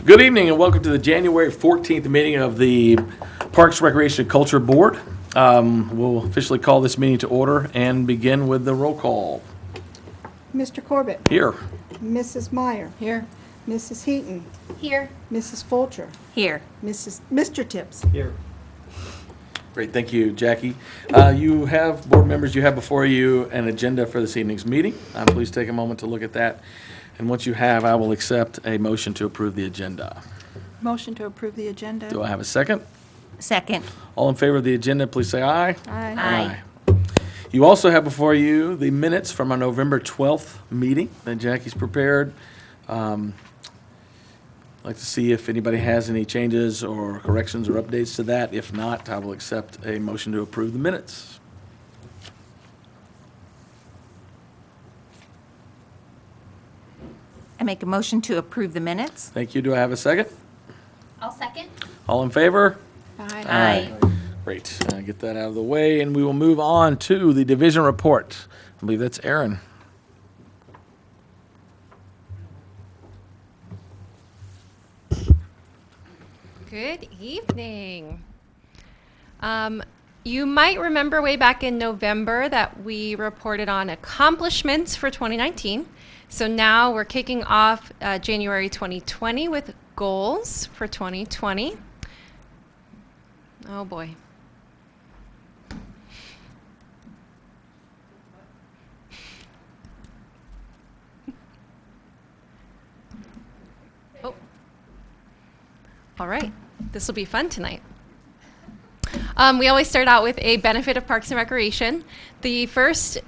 Good evening and welcome to the January 14th meeting of the Parks, Recreation, and Culture Board. We'll officially call this meeting to order and begin with the roll call. Mr. Corbett. Here. Mrs. Meyer. Here. Mrs. Heaton. Here. Mrs. Fulcher. Here. Mr. Tips. Here. Great, thank you, Jackie. You have, board members, you have before you an agenda for this evening's meeting. Please take a moment to look at that. And once you have, I will accept a motion to approve the agenda. Motion to approve the agenda. Do I have a second? Second. All in favor of the agenda, please say aye. Aye. Aye. You also have before you the minutes from our November 12th meeting that Jackie's prepared. I'd like to see if anybody has any changes or corrections or updates to that. If not, I will accept a motion to approve the minutes. I make a motion to approve the minutes. Thank you. Do I have a second? I'll second. All in favor? Aye. Great. Get that out of the way, and we will move on to the division report. I believe that's Aaron. Good evening. You might remember way back in November that we reported on accomplishments for 2019. So now we're kicking off January 2020 with goals for 2020. Oh boy. Oh. All right, this will be fun tonight. We always start out with a benefit of Parks and Recreation. The first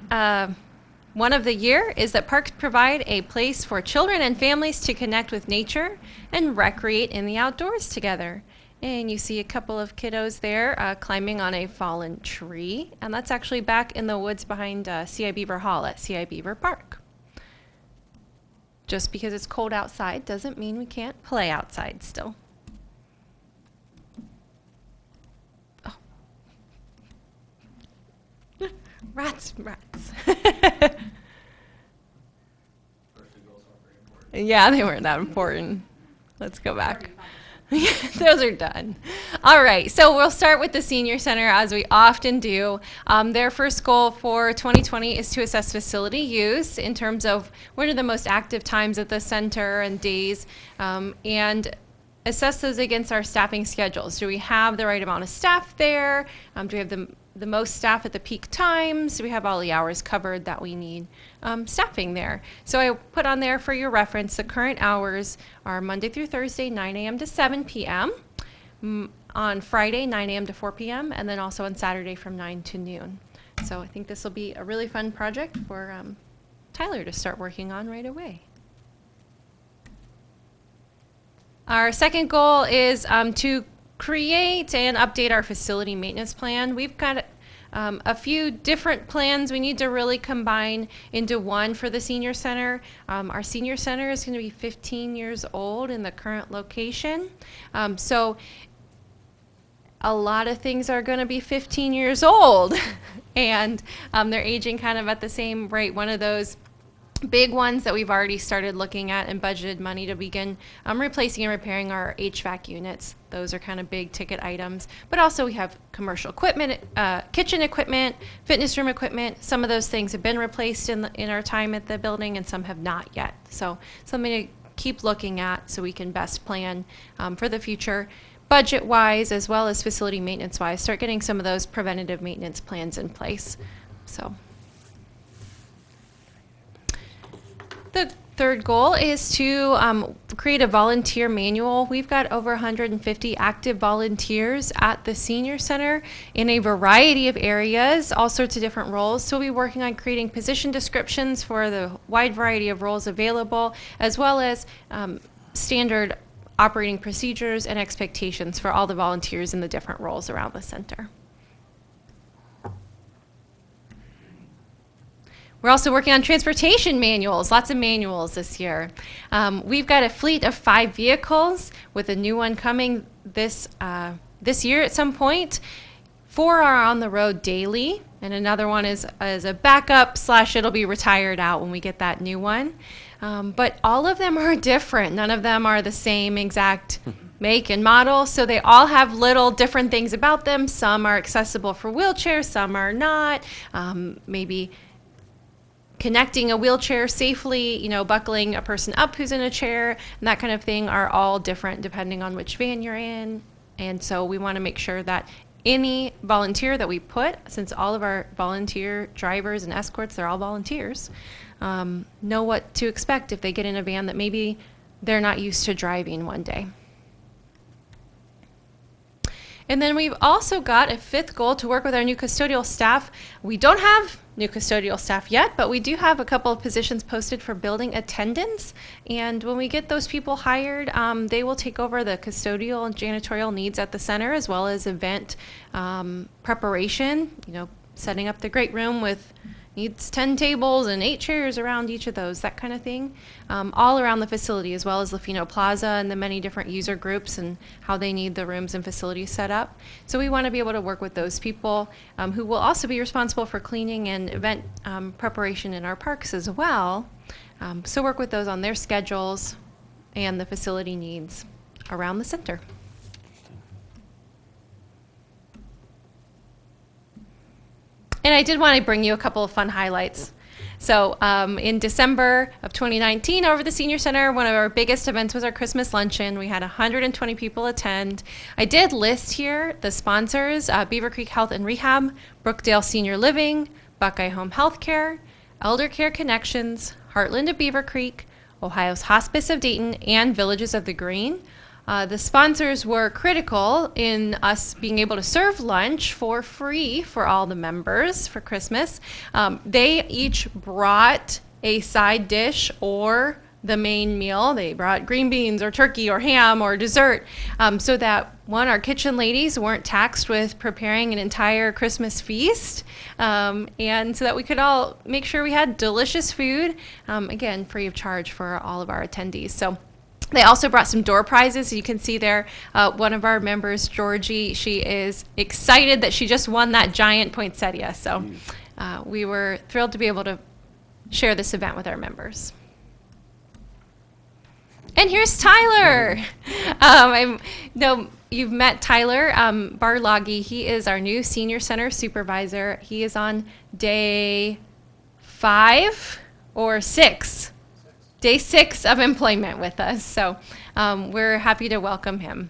one of the year is that parks provide a place for children and families to connect with nature and recreate in the outdoors together. And you see a couple of kiddos there climbing on a fallen tree, and that's actually back in the woods behind CI Beaver Hall at CI Beaver Park. Just because it's cold outside doesn't mean we can't play outside still. Oh. Rats. Yeah, they weren't that important. Let's go back. Those are done. All right, so we'll start with the Senior Center as we often do. Their first goal for 2020 is to assess facility use in terms of what are the most active times at the center and days, and assess those against our staffing schedules. Do we have the right amount of staff there? Do we have the most staff at the peak times? Do we have all the hours covered that we need staffing there? So I put on there for your reference, the current hours are Monday through Thursday, 9 a.m. to 7 p.m., on Friday, 9 a.m. to 4 p.m., and then also on Saturday from 9 to noon. So I think this will be a really fun project for Tyler to start working on right away. Our second goal is to create and update our facility maintenance plan. We've got a few different plans we need to really combine into one for the Senior Center. Our Senior Center is going to be 15 years old in the current location. So a lot of things are going to be 15 years old and they're aging kind of at the same rate. One of those big ones that we've already started looking at and budgeted money to begin replacing and repairing our HVAC units. Those are kind of big ticket items. But also we have commercial equipment, kitchen equipment, fitness room equipment. Some of those things have been replaced in our time at the building and some have not yet. So something to keep looking at so we can best plan for the future, budget-wise as well as facility maintenance-wise. Start getting some of those preventative maintenance plans in place. So. The third goal is to create a volunteer manual. We've got over 150 active volunteers at the Senior Center in a variety of areas, all sorts of different roles. So we'll be working on creating position descriptions for the wide variety of roles available, as well as standard operating procedures and expectations for all the volunteers in the different roles around the center. We're also working on transportation manuals, lots of manuals this year. We've got a fleet of 5 vehicles with a new one coming this year at some point. 4 are on the road daily, and another one is a backup / it'll be retired out when we get that new one. but all of them are different. None of them are the same exact make and model, so they all have little different things about them. Some are accessible for wheelchairs, some are not. Maybe connecting a wheelchair safely, buckling a person up who's in a chair, and that kind of thing are all different depending on which van you're in. And so we want to make sure that any volunteer that we put, since all of our volunteer drivers and escorts, they're all volunteers, know what to expect if they get in a van that maybe they're not used to driving one day. And then we've also got a fifth goal to work with our new custodial staff. We don't have new custodial staff yet, but we do have a couple of positions posted for building attendants. And when we get those people hired, they will take over the custodial and janitorial needs at the center, as well as event preparation, setting up the great room with needs 10 tables and 8 chairs around each of those, that kind of thing, all around the facility, as well as Lofino Plaza and the many different user groups and how they need the rooms and facilities set up. So we want to be able to work with those people who will also be responsible for cleaning and event preparation in our parks as well. So work with those on their schedules and the facility needs around the center. And I did want to bring you a couple of fun highlights. So in December of 2019, over the Senior Center, one of our biggest events was our Christmas luncheon. We had 120 people attend. I did list here the sponsors: Beavercreek Health and Rehab, Brookdale Senior Living, Buckeye Home Healthcare, Elder Care Connections, Heartland of Beavercreek, Ohio's Hospice of Dayton, and Villages of the Green. The sponsors were critical in us being able to serve lunch for free for all the members for Christmas. They each brought a side dish or the main meal. They brought green beans or turkey or ham or dessert, so that, one, our kitchen ladies weren't taxed with preparing an entire Christmas feast, and so that we could all make sure we had delicious food, again, free of charge for all of our attendees. So they also brought some door prizes. You can see there, one of our members, Georgie, she is excited that she just won that giant poinsettia. So we were thrilled to be able to share this event with our members. And here's Tyler. I know you've met Tyler Barloggi. He is our new Senior Center supervisor. He is on day 5 or 6. Day 6 of employment with us, so we're happy to welcome him.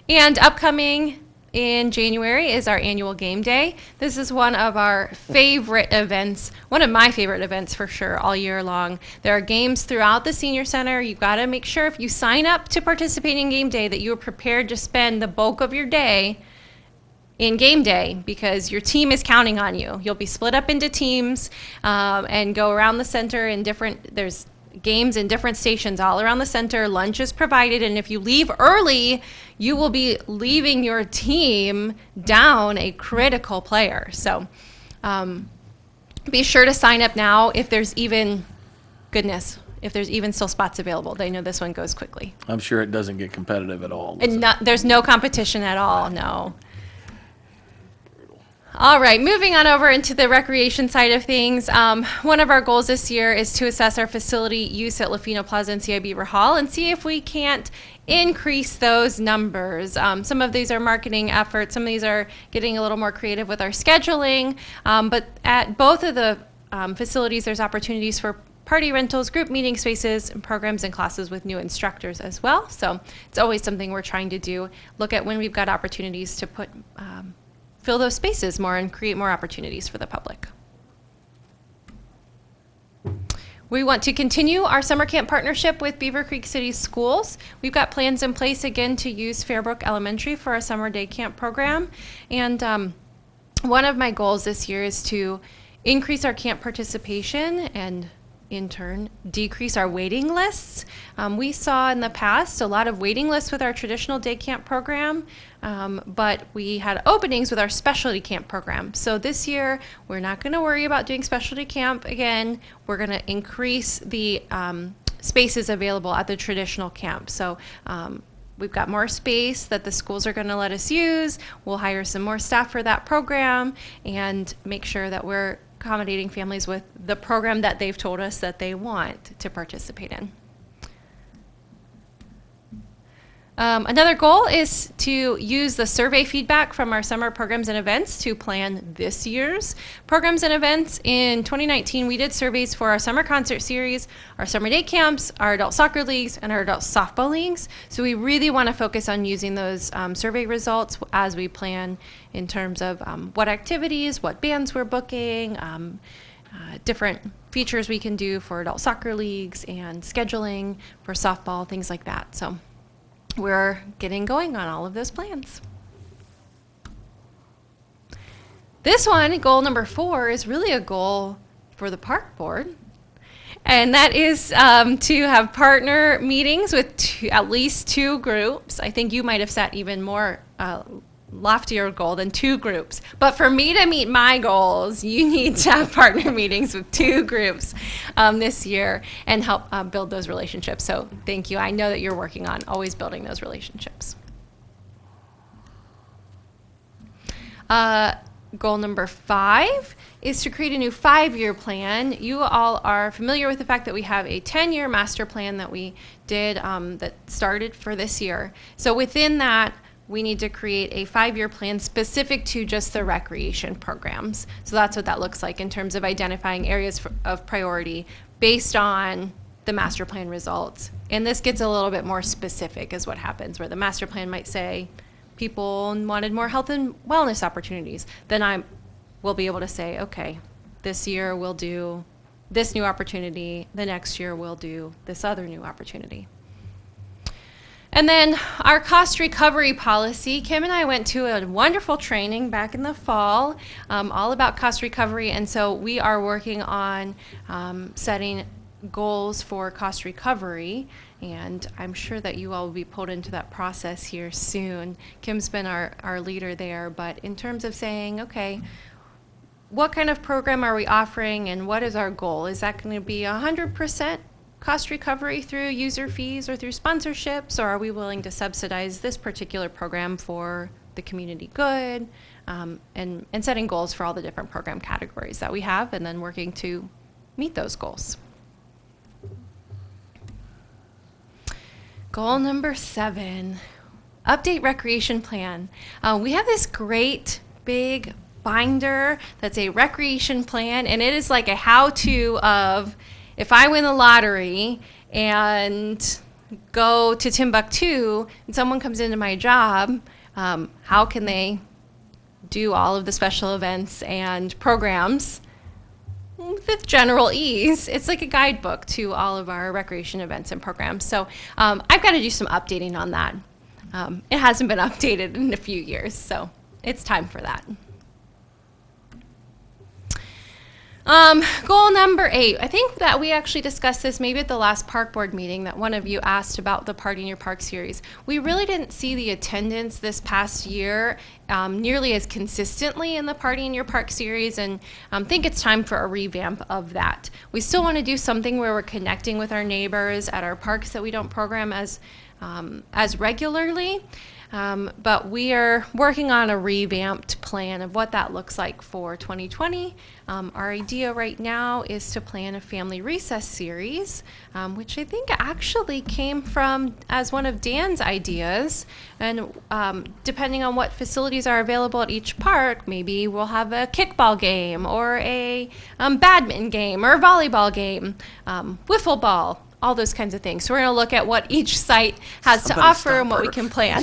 And upcoming in January is our annual game day. This is one of our favorite events, one of my favorite events for sure, all year long. There are games throughout the Senior Center. You've got to make sure if you sign up to participate in game day that you are prepared to spend the bulk of your day in game day, because your team is counting on you. You'll be split up into teams and go around the center in there's games in different stations all around the center. Lunch is provided, and if you leave early, you will be leaving your team down a critical player. So be sure to sign up now if there's even still spots available. They know this one goes quickly. I'm sure it doesn't get competitive at all. And there's no competition at all, no. All right, moving on over into the recreation side of things. One of our goals this year is to assess our facility use at Lofino Plaza and CI Beaver Hall and see if we can't increase those numbers. Some of these are marketing efforts. Some of these are getting a little more creative with our scheduling. But at both of the facilities, there's opportunities for party rentals, group meeting spaces, and programs and classes with new instructors as well. So it's always something we're trying to do. Look at when we've got opportunities to fill those spaces more and create more opportunities for the public. We want to continue our summer camp partnership with Beavercreek City Schools. We've got plans in place again to use Fairbrook Elementary for our summer day camp program. And one of my goals this year is to increase our camp participation and in turn decrease our waiting lists. We saw in the past a lot of waiting lists with our traditional day camp program, but we had openings with our specialty camp program. So this year we're not going to worry about doing specialty camp again. We're going to increase the spaces available at the traditional camp. So we've got more space that the schools are going to let us use. We'll hire some more staff for that program and make sure that we're accommodating families with the program that they've told us that they want to participate in. Another goal is to use the survey feedback from our summer programs and events to plan this year's programs and events. In 2019, we did surveys for our summer concert series, our summer day camps, our adult soccer leagues, and our adult softball leagues. So we really want to focus on using those survey results as we plan in terms of what activities, what bands we're booking, different features we can do for adult soccer leagues, and scheduling for softball, things like that. So we're getting going on all of those plans. This one, goal number 4, is really a goal for the park board. And that is to have partner meetings with at least 2 groups. I think you might have set even more loftier goal than 2 groups. But for me to meet my goals, you need to have partner meetings with 2 groups this year and help build those relationships. So thank you. I know that you're working on always building those relationships. Goal number 5 is to create a new 5-year plan. You all are familiar with the fact that we have a 10-year master plan that we did that started for this year. So within that, we need to create a 5-year plan specific to just the recreation programs. So that's what that looks like in terms of identifying areas of priority based on the master plan results. And this gets a little bit more specific is what happens, where the master plan might say people wanted more health and wellness opportunities. Then I will be able to say, okay, this year we'll do this new opportunity, the next year we'll do this other new opportunity. And then our cost recovery policy. Kim and I went to a wonderful training back in the fall, all about cost recovery. And so we are working on setting goals for cost recovery. And I'm sure that you all will be pulled into that process here soon. Kim's been our leader there. But in terms of saying, okay, what kind of program are we offering and what is our goal? Is that going to be 100% cost recovery through user fees or through sponsorships, or are we willing to subsidize this particular program for the community good, and setting goals for all the different program categories that we have and then working to meet those goals. Goal number 7, update recreation plan. We have this great big binder that's a recreation plan, and it is like a how-to of if I win the lottery and go to Timbuktu and someone comes into my job, how can they do all of the special events and programs with general ease? It's like a guidebook to all of our recreation events and programs. So I've got to do some updating on that. It hasn't been updated in a few years, so it's time for that. Goal number 8. I think that we actually discussed this maybe at the last park board meeting that one of you asked about the Party in Your Park series. We really didn't see the attendance this past year nearly as consistently in the Party in Your Park series, and think it's time for a revamp of that. We still want to do something where we're connecting with our neighbors at our parks that we don't program as regularly. But we are working on a revamped plan of what that looks like for 2020. Our idea right now is to plan a family recess series, which I think actually came from as one of Dan's ideas. And depending on what facilities are available at each park, maybe we'll have a kickball game or a badminton game or a volleyball game, wiffle ball, all those kinds of things. So we're going to look at what each site has to offer and what we can plan.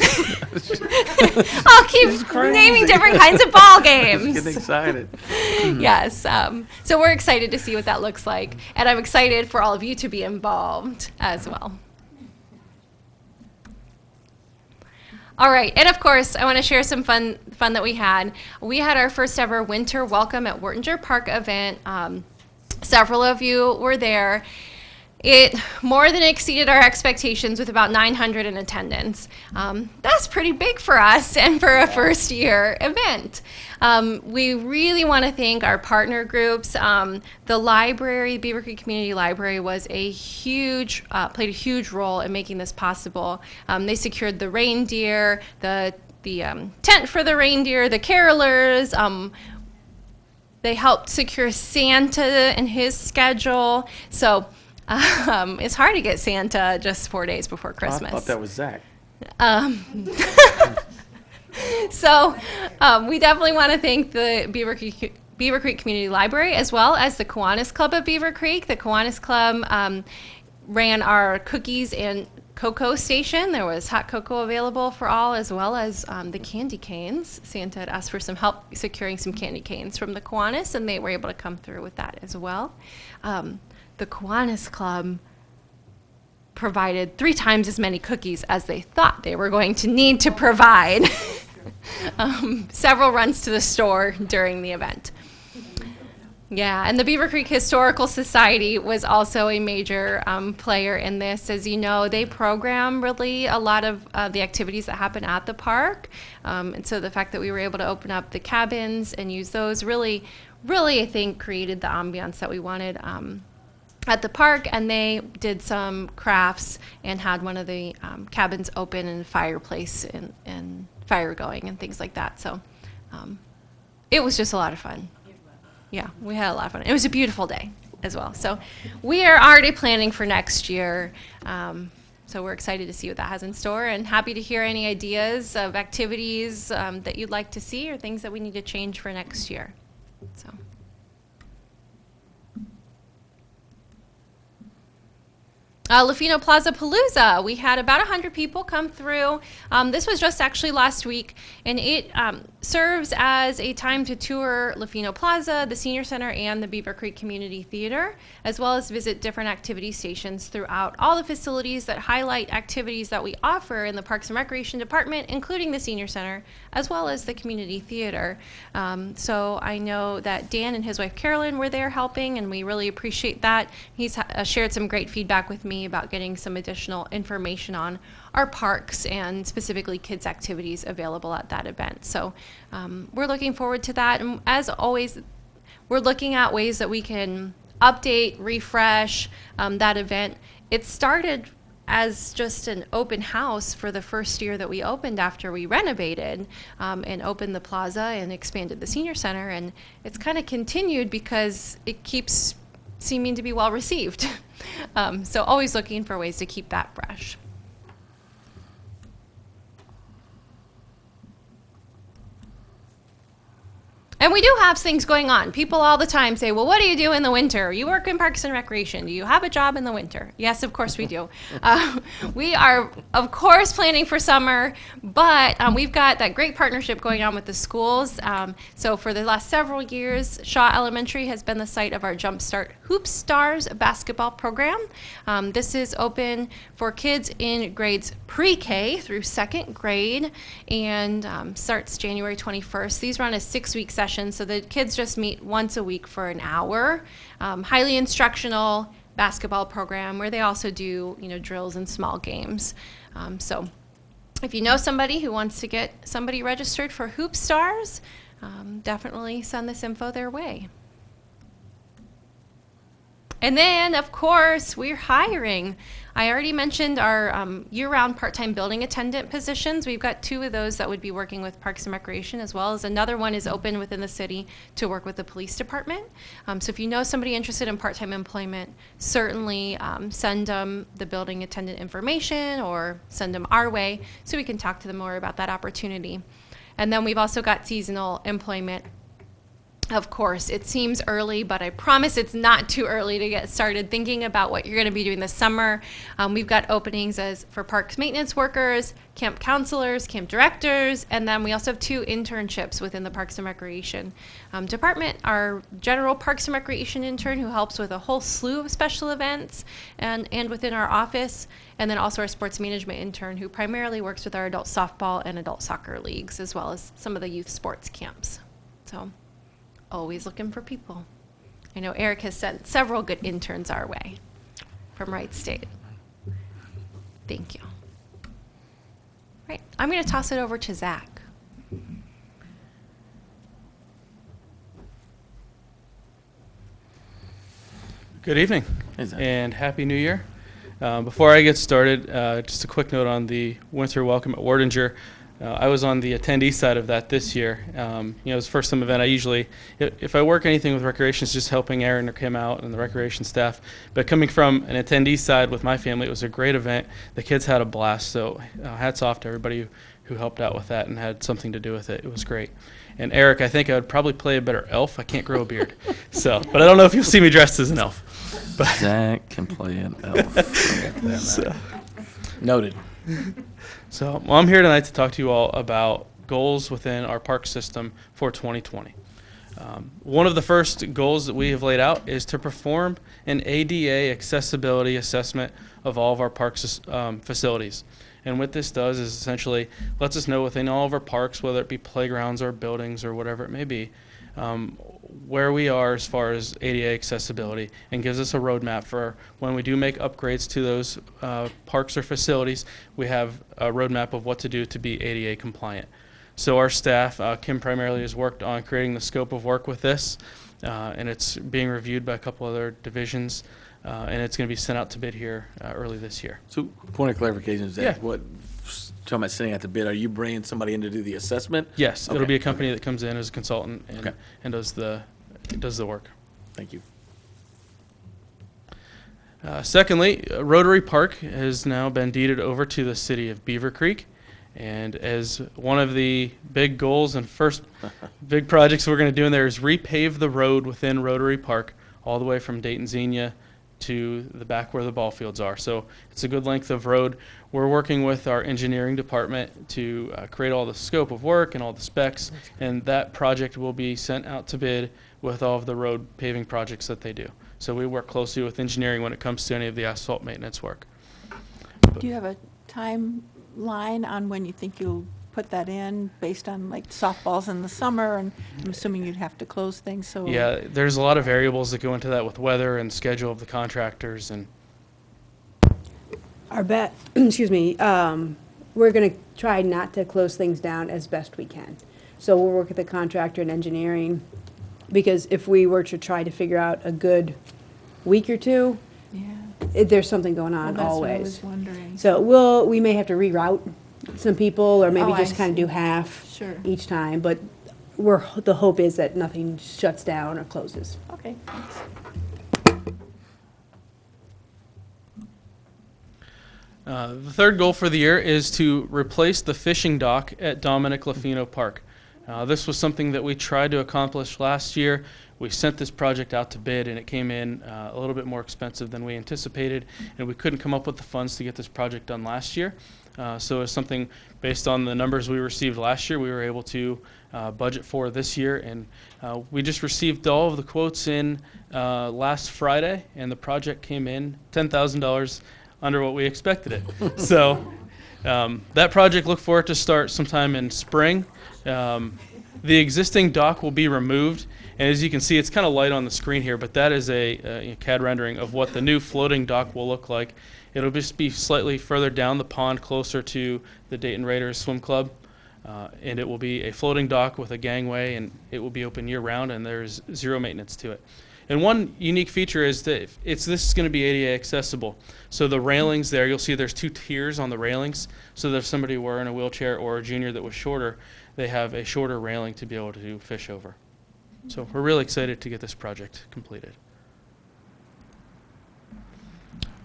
I'll keep naming different kinds of ball games. Getting excited. Yes. So we're excited to see what that looks like. And I'm excited for all of you to be involved as well. All right, and of course, I want to share some fun that we had. We had our first ever winter welcome at Wartinger Park event. Several of you were there. It more than exceeded our expectations with about 900 in attendance. That's pretty big for us and for a first year event. We really want to thank our partner groups. The library, Beavercreek Community Library, was a huge, played a huge role in making this possible. They secured the reindeer, the tent for the reindeer, the carolers. They helped secure Santa and his schedule. So it's hard to get Santa just 4 days before Christmas. I thought that was Zach. So we definitely want to thank the Beaver Creek Community Library, as well as the Kiwanis Club of Beaver Creek. The Kiwanis Club ran our cookies and cocoa station. There was hot cocoa available for all, as well as the candy canes. Santa had asked for some help securing some candy canes from the Kiwanis, and they were able to come through with that as well. The Kiwanis Club provided 3 times as many cookies as they thought they were going to need to provide. Several runs to the store during the event. Yeah, and the Beaver Creek Historical Society was also a major player in this. As you know, they program really a lot of the activities that happen at the park. And so the fact that we were able to open up the cabins and use those really, I think, created the ambiance that we wanted at the park. And they did some crafts and had one of the cabins open and a fireplace and fire going and things like that. So it was just a lot of fun. Yeah, we had a lot of fun. It was a beautiful day as well. So we are already planning for next year. So we're excited to see what that has in store, and happy to hear any ideas of activities that you'd like to see or things that we need to change for next year. So. Lofino Plaza Palooza. We had about 100 people come through. This was just actually last week, and it serves as a time to tour Lofino Plaza, the Senior Center, and the Beaver Creek Community Theater, as well as visit different activity stations throughout all the facilities that highlight activities that we offer in the Parks and Recreation Department, including the Senior Center, as well as the Community Theater. So I know that Dan and his wife Carolyn were there helping, and we really appreciate that. He's shared some great feedback with me about getting some additional information on our parks and specifically kids activities available at that event. So we're looking forward to that. And as always, we're looking at ways that we can update, refresh that event. It started as just an open house for the first year that we opened after we renovated and opened the plaza and expanded the senior center. And it's kind of continued because it keeps seeming to be well received. So always looking for ways to keep that fresh. And we do have things going on. People all the time say, well, what do you do in the winter? You work in Parks and Recreation. Do you have a job in the winter? Yes, of course we do. We are, of course, planning for summer, but we've got that great partnership going on with the schools. So for the last several years, Shaw Elementary has been the site of our Jumpstart Hoop Stars basketball program. This is open for kids in grades pre-K through 2nd grade and starts January 21st. These run a 6-week session. So the kids just meet once a week for an hour. Highly instructional basketball program where they also do, drills and small games. So if you know somebody who wants to get somebody registered for Hoop Stars, definitely send this info their way. And then, of course, we're hiring. I already mentioned our year-round part-time building attendant positions. We've got 2 of those that would be working with Parks and Recreation, as well as another one is open within the city to work with the police department. So if you know somebody interested in part-time employment, certainly send them the building attendant information or send them our way so we can talk to them more about that opportunity. And then we've also got seasonal employment. Of course, it seems early, but I promise it's not too early to get started thinking about what you're going to be doing this summer. We've got openings for parks maintenance workers, camp counselors, camp directors, and then we also have 2 internships within the Parks and Recreation department. Our general Parks and Recreation intern who helps with a whole slew of special events and within our office, and then also our sports management intern who primarily works with our adult softball and adult soccer leagues, as well as some of the youth sports camps. So always looking for people. I know Eric has sent several good interns our way from Wright State. Thank you. Right, I'm going to toss it over to Zach. Good evening, Hey, Zach. and Happy New Year. Before I get started, just a quick note on the winter welcome at Wartinger. I was on the attendee side of that this year. It was the first time event. I usually, if I work anything with recreation, it's just helping Aaron or Kim out and the recreation staff. But coming from an attendee side with my family, it was a great event. The kids had a blast. So hats off to everybody who helped out with that and had something to do with it. It was great. And Eric, I think I would probably play a better elf. I can't grow a beard. But I don't know if you'll see me dressed as an elf. But Zach can play an elf. So, Noted. well, I'm here tonight to talk to you all about goals within our park system for 2020. One of the first goals that we have laid out is to perform an ADA accessibility assessment of all of our parks facilities. And what this does is essentially lets us know within all of our parks, whether it be playgrounds or buildings or whatever it may be, where we are as far as ADA accessibility, and gives us a roadmap for when we do make upgrades to those parks or facilities. We have a roadmap of what to do to be ADA compliant. So our staff, Kim primarily, has worked on creating the scope of work with this, and it's being reviewed by a couple other divisions, and it's going to be sent out to bid here early this year. So, point of clarification, Zach, Yeah. what, talking about sitting at the bid, are you bringing somebody in to do the assessment? Yes, it'll Okay. be a company that comes in as a consultant and, Okay. and does the work. Thank you. Secondly, Rotary Park has now been deeded over to the city of Beavercreek. And as one of the big goals and first big projects we're going to do in there is repave the road within Rotary Park all the way from Dayton Xenia to the back where the ball fields are. So it's a good length of road. We're working with our engineering department to create all the scope of work and all the specs, and that project will be sent out to bid with all of the road paving projects that they do. So we work closely with engineering when it comes to any of the asphalt maintenance work. Do you have a timeline on when you think you'll put that in, based on like softballs in the summer? And I'm assuming you'd have to close things, so. Yeah, there's a lot of variables that go into that with weather and schedule of the contractors and Our bet, excuse me, we're going to try not to close things down as best we can. So we'll work with the contractor and engineering, because if we were to try to figure out a good week or two, Yeah. there's something going Well, on that's what I always. was wondering. So we may have to reroute some people, or maybe Oh, I just kind of see. do half Sure. each time, but the hope is that nothing shuts down or closes. Okay, thanks. The third goal for the year is to replace the fishing dock at Dominick Lofino Park. This was something that we tried to accomplish last year. We sent this project out to bid, and it came in a little bit more expensive than we anticipated, and we couldn't come up with the funds to get this project done last year. So it's something based on the numbers we received last year, we were able to budget for this year, and we just received all of the quotes in last Friday, and the project came in $10,000 under what we expected it. So that project, look for it to start sometime in spring. The existing dock will be removed, and as you can see, it's kind of light on the screen here, but that is a CAD rendering of what the new floating dock will look like. It'll just be slightly further down the pond, closer to the Dayton Raiders Swim Club, and it will be a floating dock with a gangway, and it will be open year-round, and there's zero maintenance to it. And one unique feature is that this is going to be ADA accessible. So the railings there, you'll see there's 2 tiers on the railings. So that if somebody were in a wheelchair or a junior that was shorter, they have a shorter railing to be able to fish over. So we're really excited to get this project completed.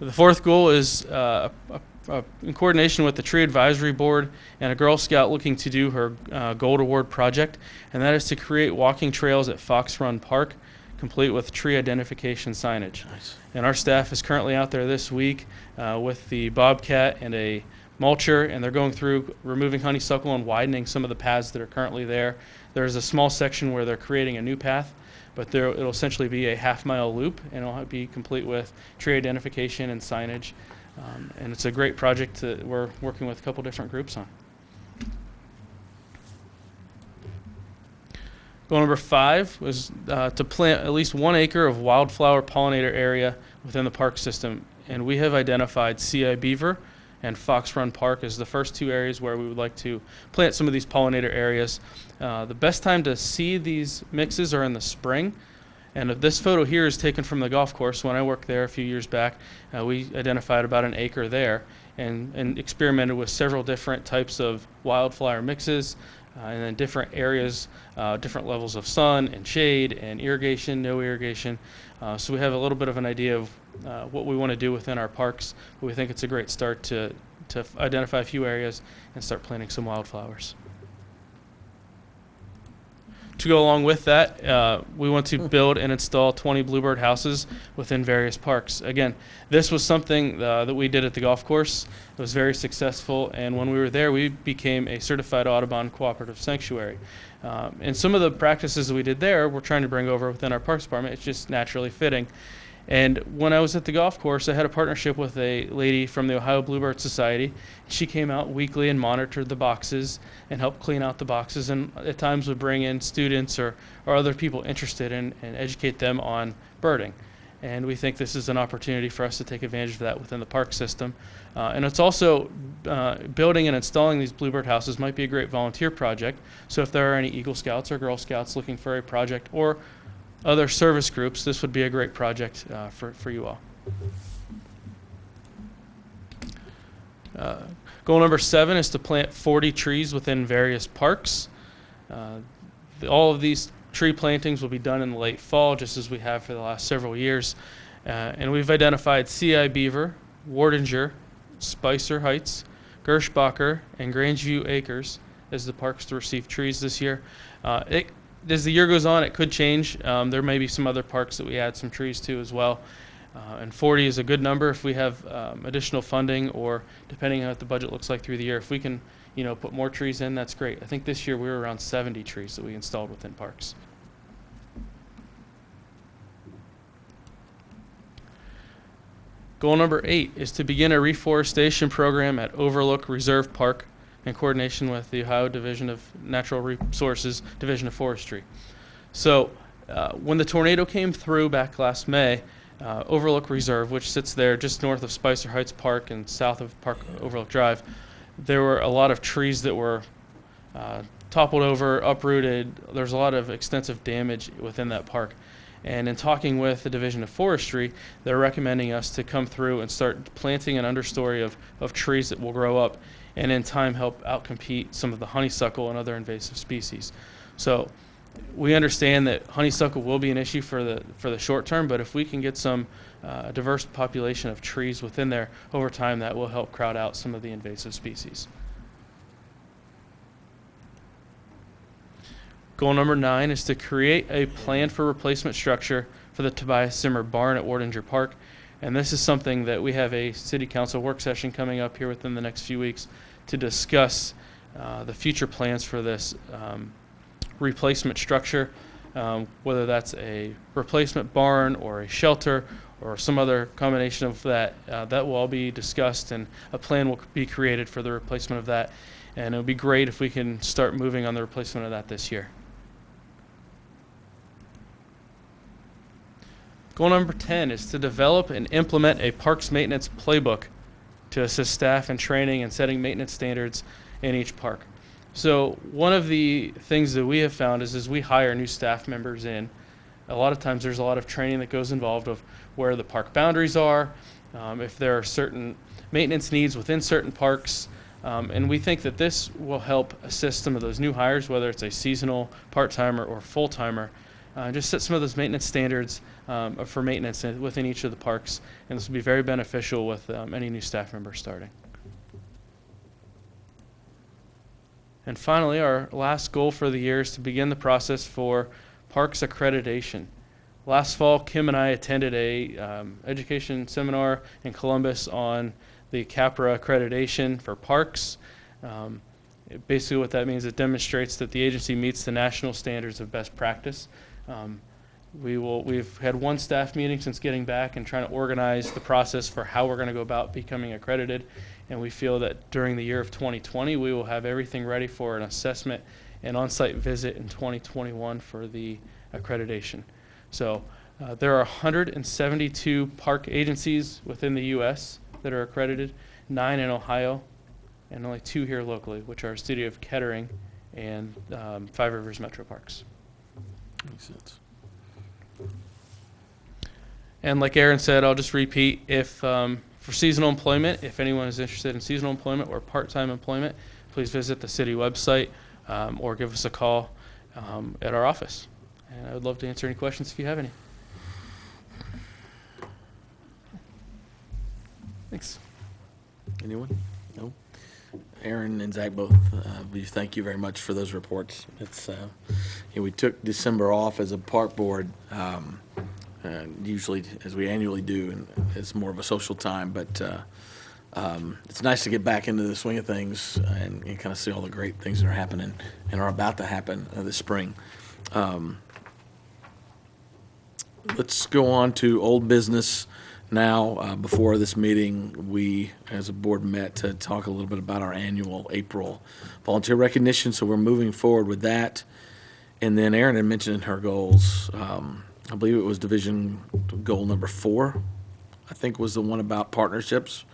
The fourth goal is in coordination with the Tree Advisory Board and a Girl Scout looking to do her Gold Award project, and that is to create walking trails at Fox Run Park, complete with tree identification signage. Nice. And our staff is currently out there this week with the Bobcat and a mulcher, and they're going through removing honeysuckle and widening some of the paths that are currently there. There's a small section where they're creating a new path, but it'll essentially be a half-mile loop, and it'll be complete with tree identification and signage. And it's a great project that we're working with a couple different groups on. Goal number 5 was to plant at least 1 acre of wildflower pollinator area within the park system. And we have identified CI Beaver and Fox Run Park as the first 2 areas where we would like to plant some of these pollinator areas. The best time to see these mixes are in the spring. And this photo here is taken from the golf course. When I worked there a few years back, we identified about an acre there and experimented with several different types of wildflower mixes and then different areas, different levels of sun and shade and irrigation, no irrigation. So we have a little bit of an idea of what we want to do within our parks, but we think it's a great start to identify a few areas and start planting some wildflowers. To go along with that, we want to build and install 20 bluebird houses within various parks. Again, this was something that we did at the golf course. It was very successful, and when we were there, we became a certified Audubon cooperative sanctuary. And some of the practices that we did there, we're trying to bring over within our Parks Department. It's just naturally fitting. And when I was at the golf course, I had a partnership with a lady from the Ohio Bluebird Society. She came out weekly and monitored the boxes and helped clean out the boxes, and at times would bring in students or other people interested in and educate them on birding. And we think this is an opportunity for us to take advantage of that within the park system. And it's also building and installing these bluebird houses might be a great volunteer project. So if there are any Eagle Scouts or Girl Scouts looking for a project, or other service groups, this would be a great project for you all. Goal number 7 is to plant 40 trees within various parks. All of these tree plantings will be done in the late fall, just as we have for the last several years. And we've identified CI Beaver, Wartinger, Spicer Heights, Gershbacher, and Grangeview Acres as the parks to receive trees this year. As the year goes on, it could change. There may be some other parks that we add some trees to as well. And 40 is a good number if we have additional funding, or depending on what the budget looks like through the year. If we can, put more trees in, that's great. I think this year we were around 70 trees that we installed within parks. Goal number 8 is to begin a reforestation program at Overlook Reserve Park in coordination with the Ohio Division of Natural Resources, Division of Forestry. So when the tornado came through back last May, Overlook Reserve, which sits there just north of Spicer Heights Park and south of Park Overlook Drive, there were a lot of trees that were toppled over, uprooted. There's a lot of extensive damage within that park. And in talking with the Division of Forestry, they're recommending us to come through and start planting an understory of trees that will grow up and in time help outcompete some of the honeysuckle and other invasive species. So we understand that honeysuckle will be an issue for the short term, but if we can get some diverse population of trees within there over time, that will help crowd out some of the invasive species. Goal number 9 is to create a plan for replacement structure for the Tobias-Zimmer barn at Wartinger Park. And this is something that we have a city council work session coming up here within the next few weeks to discuss the future plans for this replacement structure, whether that's a replacement barn or a shelter or some other combination of that. That will all be discussed, and a plan will be created for the replacement of that. And it would be great if we can start moving on the replacement of that this year. Goal number 10 is to develop and implement a Parks Maintenance Playbook to assist staff in training and setting maintenance standards in each park. So one of the things that we have found is as we hire new staff members in, a lot of times there's a lot of training that goes involved of where the park boundaries are, if there are certain maintenance needs within certain parks, and we think that this will help assist some of those new hires, whether it's a seasonal, part-timer, or full-timer, just set some of those maintenance standards for maintenance within each of the parks, and this will be very beneficial with any new staff member starting. And finally, our last goal for the year is to begin the process for Parks Accreditation. Last fall, Kim and I attended a education seminar in Columbus on the CAPRA accreditation for parks. Basically what that means, it demonstrates that the agency meets the national standards of best practice. We've had one staff meeting since getting back and trying to organize the process for how we're going to go about becoming accredited, and we feel that during the year of 2020 we will have everything ready for an assessment and on-site visit in 2021 for the accreditation. So there are 172 park agencies within the U.S. that are accredited, 9 in Ohio, and only 2 here locally, which are City of Kettering and Five Rivers Metro Parks. Makes sense. And like Aaron said, I'll just repeat, if for seasonal employment, if anyone is interested in seasonal employment or part-time employment, please visit the city website or give us a call at our office. And I would love to answer any questions if you have any. Thanks. Anyone? No? Aaron and Zach both, we thank you very much for those reports. It's, we took December off as a park board, usually as we annually do, and it's more of a social time, but it's nice to get back into the swing of things and kind of see all the great things that are happening and are about to happen this spring. Let's go on to old business now. Before this meeting, we as a board met to talk a little bit about our annual April volunteer recognition, so we're moving forward with that. And then Erin had mentioned in her goals, I believe it was division goal number 4, I think was the one about partnerships.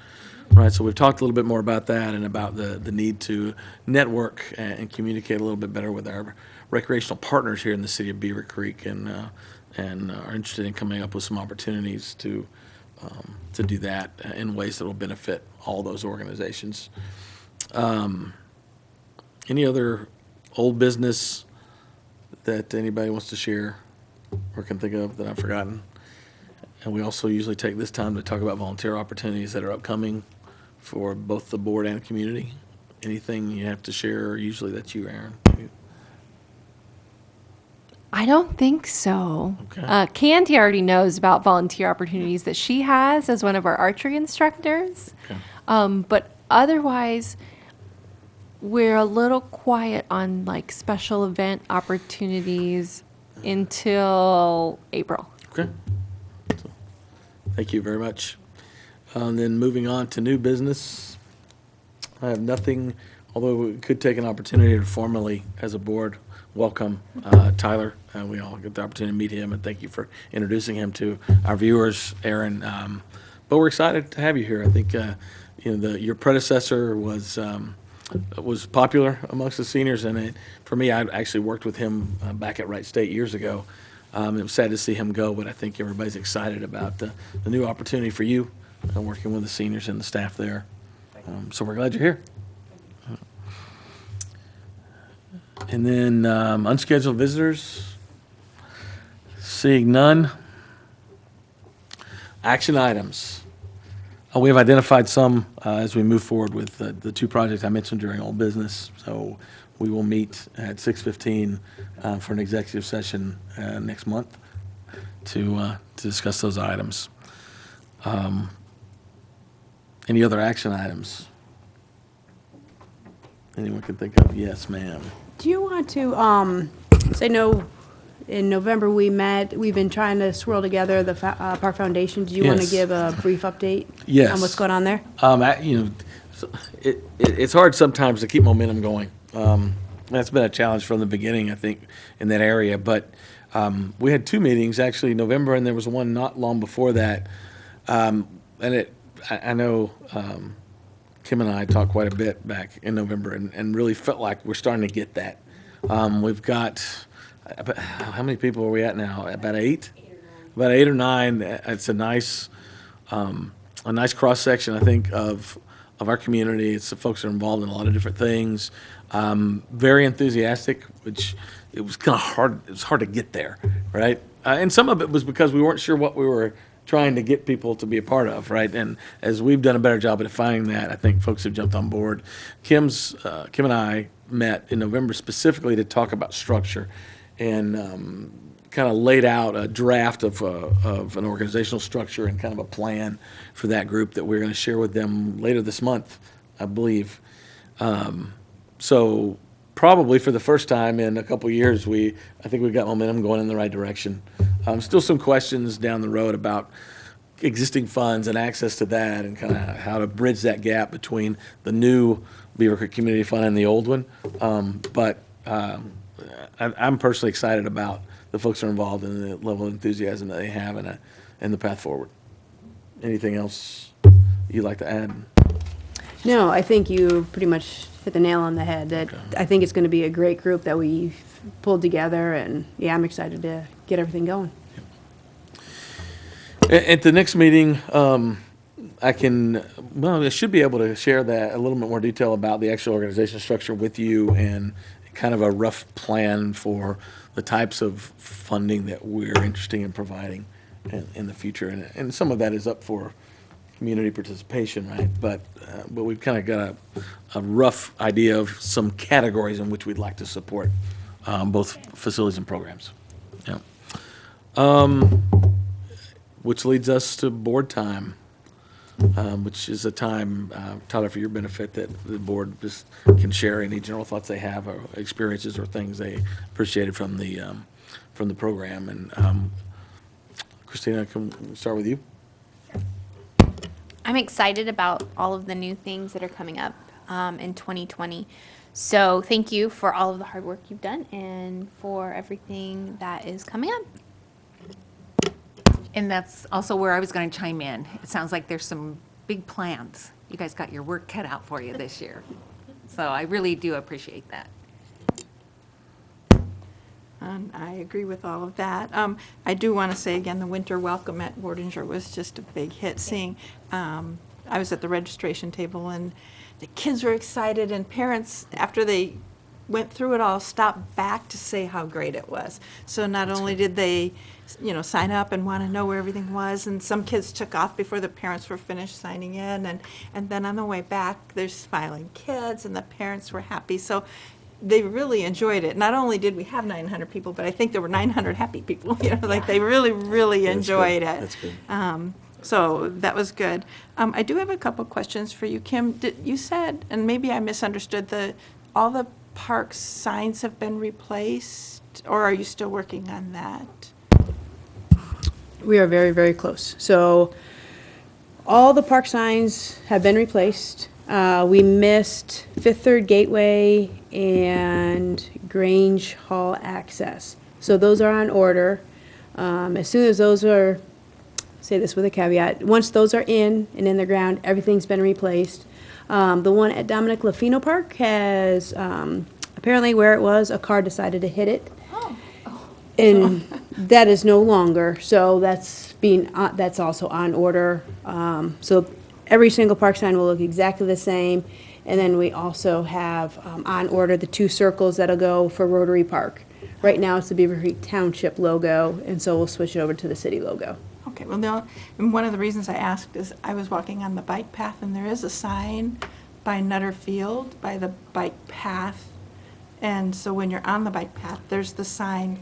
Right, so we've talked a little bit more about that and about the need to network and communicate a little bit better with our recreational partners here in the city of Beavercreek, and are interested in coming up with some opportunities to do that in ways that will benefit all those organizations. Any other old business that anybody wants to share or can think of that I've forgotten? And we also usually take this time to talk about volunteer opportunities that are upcoming for both the board and community. Anything you have to share? Usually that's you, Aaron. I don't think so. Okay. Candy already knows about volunteer opportunities that she has as one of our archery instructors. Okay. But otherwise, we're a little quiet on like special event opportunities until April. Okay. So, thank you very much. Then moving on to new business. I have nothing, although we could take an opportunity to formally, as a board, welcome Tyler. We all get the opportunity to meet him, and thank you for introducing him to our viewers, Aaron. But we're excited to have you here. I think your predecessor was popular amongst the seniors, and for me, I actually worked with him back at Wright State years ago. It was sad to see him go, but I think everybody's excited about the new opportunity for you, working with the seniors and the staff there. So we're glad you're here. And then unscheduled visitors, seeing none. Action items. We have identified some as we move forward with the 2 projects I mentioned during old business. So we will meet at 6:15 for an executive session next month to discuss those items. Any other action items? Anyone can think of? Yes, ma'am. Do you want to, say no, in November we met, we've been trying to swirl together the Park Foundation. Do you want to Yes. give a brief update? Yes. On what's going on there? It's hard sometimes to keep momentum going. That's been a challenge from the beginning, I think, in that area. But we had 2 meetings, actually, in November, and there was one not long before that. I know Kim and I talked quite a bit back in November and really felt like we're starting to get that. We've got, how many people are we at now? About 8? About 8 or 9. It's a nice cross-section, I think, of our community. It's the folks that are involved in a lot of different things. Very enthusiastic, which it was kind of hard. It was hard to get there, right? And some of it was because we weren't sure what we were trying to get people to be a part of, right? And as we've done a better job of defining that, I think folks have jumped on board. Kim and I met in November specifically to talk about structure and kind of laid out a draft of an organizational structure and kind of a plan for that group that we're going to share with them later this month, I believe. So probably for the first time in a couple years, I think we've got momentum going in the right direction. Still some questions down the road about existing funds and access to that and kind of how to bridge that gap between the new Beavercreek Community Fund and the old one. But I'm personally excited about the folks that are involved and the level of enthusiasm that they have and the path forward. Anything else you'd like to add? No, I think you pretty much hit the nail on the head. That I think it's going to be a great group that we've pulled together, and yeah, I'm excited to get everything going. At the next meeting, I should be able to share that, a little bit more detail about the actual organization structure with you and kind of a rough plan for the types of funding that we're interested in providing in the future. And some of that is up for community participation, right? But we've kind of got a rough idea of some categories in which we'd like to support both facilities and programs. Yeah. Which leads us to board time, which is a time, Tyler, for your benefit, that the board just can share any general thoughts they have or experiences or things they appreciated from the program. And Christina, can we start with you? I'm excited about all of the new things that are coming up in 2020. So thank you for all of the hard work you've done and for everything that is coming up. And that's also where I was going to chime in. It sounds like there's some big plans. You guys got your work cut out for you this year. So I really do appreciate that. I agree with all of that. I do want to say again, the winter welcome at Wartinger was just a big hit. Seeing, I was at the registration table and the kids were excited, and parents, after they went through it all, stopped back to say how great it was. So not only did they, sign up and want to know where everything was, and some kids took off before the parents were finished signing in, and then on the way back, there's smiling kids, and the parents were happy. So they really enjoyed it. Not only did we have 900 people, but I think there were 900 happy people. They really, really enjoyed it. That's good. So that was good. I do have a couple questions for you, Kim. You said, and maybe I misunderstood, all the park signs have been replaced, or are you still working on that? We are very, very close. So all the park signs have been replaced. We missed Fifth Third Gateway and Grange Hall access. So those are on order. As soon as those are, say this with a caveat, once those are in and in the ground, everything's been replaced. The one at Dominick Lofino Park has, apparently where it was, a car decided to hit it. And that is no longer, so that's also on order. So every single park sign will look exactly the same. And then we also have on order the 2 circles that'll go for Rotary Park. Right now it's the Beavercreek Township logo, and so we'll switch it over to the city logo. Okay, well, and one of the reasons I asked is I was walking on the bike path, and there is a sign by Nutter Field, by the bike path. And so when you're on the bike path, there's the sign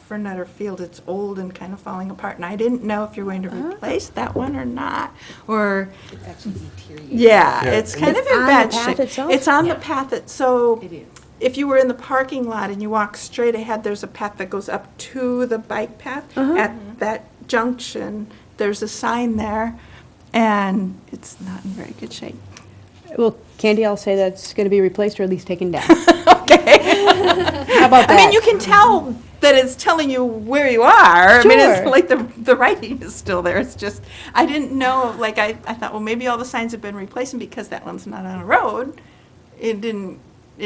for Nutter Field. It's old and kind of falling apart, and I didn't know if you're going to replace that one or not, or It's actually deteriorating. yeah, it's kind of It's in on bad the path shape. itself? It's on the path, so It is. if you were in the parking lot and you walk straight ahead, there's a path that goes up to the bike path. At that junction, there's a sign there, and it's not in very good shape. Well, Candy, I'll say that's going to be replaced or at least taken down. How about that? I mean, you can tell that it's telling you where you are. I mean, it's Sure. like the writing is still there. It's just, I didn't know, like, I thought, well, maybe all the signs have been replaced, and because that one's not on a road, it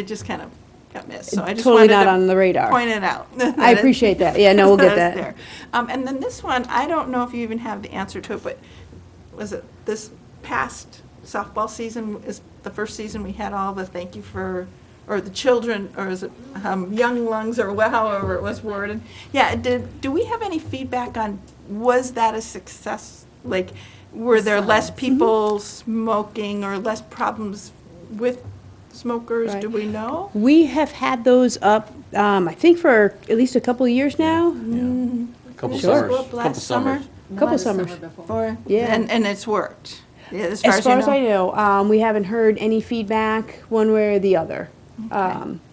just kind of got missed. So I just Totally wanted not to on the radar. point it out. I appreciate that. Yeah, no, we'll get it's that. there. And then this one, I don't know if you even have the answer to it, but was it this past softball season is the first season we had all the thank you for, or the children, or is it Young Lungs, or however it was worded? Yeah, do we have any feedback on, was that a success? Like, were there less people smoking or less problems with smokers? Right. Do we know? We have had those up, I think, for at least a couple of years now. Couple Sure. summers. Go up last summer? Couple summers. Or, Yeah. and it's worked, yeah, as As far you as I know, we haven't heard any feedback one way or the other.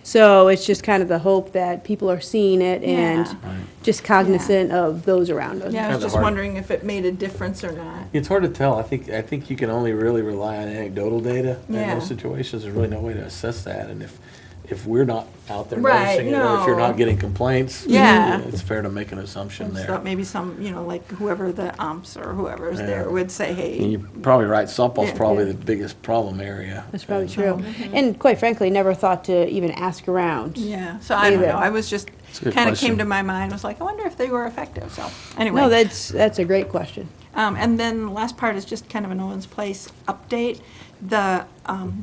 So it's just kind of the hope that people are seeing it and Yeah. just cognizant of those around us. Yeah, I was Kinda just hard. wondering if it made a difference or not. It's hard to tell. I think you can only really rely on anecdotal data in Yeah. those situations. There's really no way to assess that. And if we're not out there Right, noticing it, or if you're no. not getting complaints, Yeah. it's fair to make an assumption I just there. thought maybe some, like whoever the umps or whoever's Yeah. there would say, And hey, you're probably right. Softball's Yeah. probably Yeah. the biggest problem area. That's probably true. And quite frankly, never thought to even ask around. yeah, so I don't Either. know, I was just, It's a good kind of question. came to my mind, was like, I wonder if they were effective, so, anyway. No, that's a great question. And then the last part is just kind of an Owens Place update. The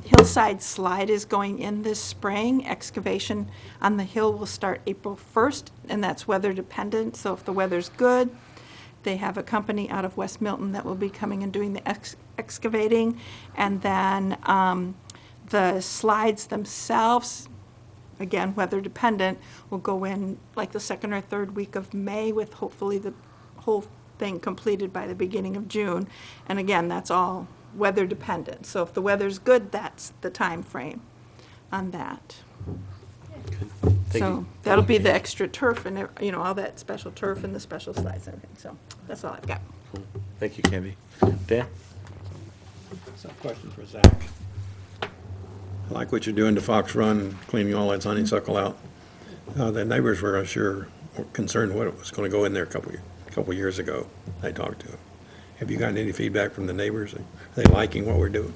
hillside slide is going in this spring. Excavation on the hill will start April 1st, and that's weather dependent. So if the weather's good, they have a company out of West Milton that will be coming and doing the excavating. And then the slides themselves, again, weather dependent, will go in like the second or third week of May, with hopefully the whole thing completed by the beginning of June. And again, that's all weather dependent. So if the weather's good, that's the time frame on that. Thank So you. that'll be the extra turf and, you know, all that special turf and the special slides and everything. So that's all I've got. Cool. Thank you, Candy. Dan? Some question for Zach. I like what you're doing to Fox Run, cleaning all that honeysuckle out. The neighbors were, I'm sure, concerned what was going to go in there a couple years ago. I talked to them. Have you gotten any feedback from the neighbors? Are they liking what we're doing?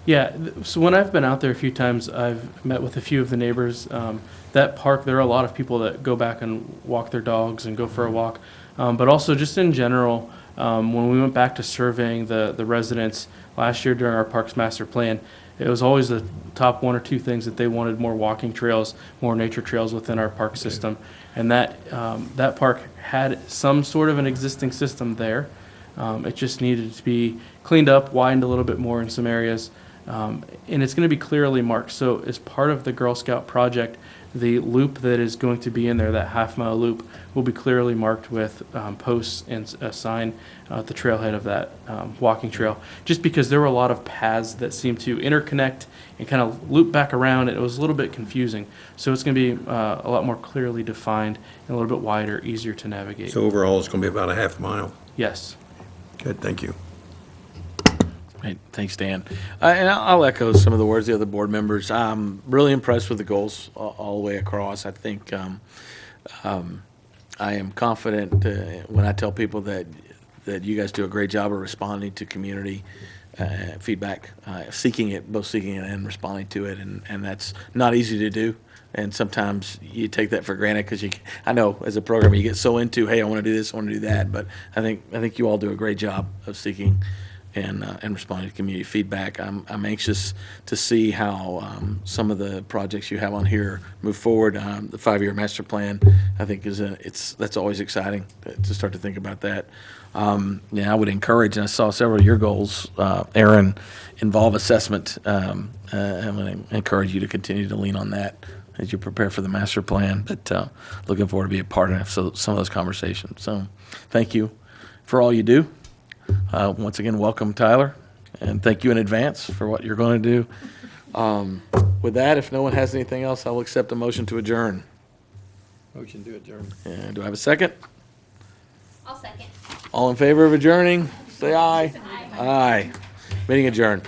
Yeah, so when I've been out there a few times, I've met with a few of the neighbors. That park, there are a lot of people that go back and walk their dogs and go for a walk. But also just in general, when we went back to surveying the residents last year during our Parks Master Plan, it was always the top one or two things that they wanted: more walking trails, more nature trails within our park system. And that park had some sort of an existing system there. It just needed to be cleaned up, widened a little bit more in some areas. And it's going to be clearly marked. So as part of the Girl Scout project, the loop that is going to be in there, that half-mile loop, will be clearly marked with posts and a sign at the trailhead of that walking trail, just because there were a lot of paths that seemed to interconnect and kind of loop back around, and it was a little bit confusing. So it's going to be a lot more clearly defined and a little bit wider, easier to navigate. So overall, it's going to be about a half mile. Yes. Good, thank you. Great, thanks, Dan. And I'll echo some of the words of the other board members. I'm really impressed with the goals all the way across. I think I am confident when I tell people that you guys do a great job of responding to community feedback, both seeking it and responding to it, and that's not easy to do. And sometimes you take that for granted because I know as a programmer you get so into, hey, I want to do this, I want to do that. But I think you all do a great job of seeking and responding to community feedback. I'm anxious to see how some of the projects you have on here move forward. The 5-year master plan, I think, that's always exciting to start to think about that. I would encourage, and I saw several of your goals, Aaron, involve assessment. I'm going to encourage you to continue to lean on that as you prepare for the master plan. But looking forward to be a part of some of those conversations. So thank you for all you do. Once again, welcome, Tyler, and thank you in advance for what you're going to do. With that, if no one has anything else, I'll accept a motion to adjourn. Motion to adjourn. Do I have a second? I'll second. All in favor of adjourning, say aye. Aye. Meeting adjourned.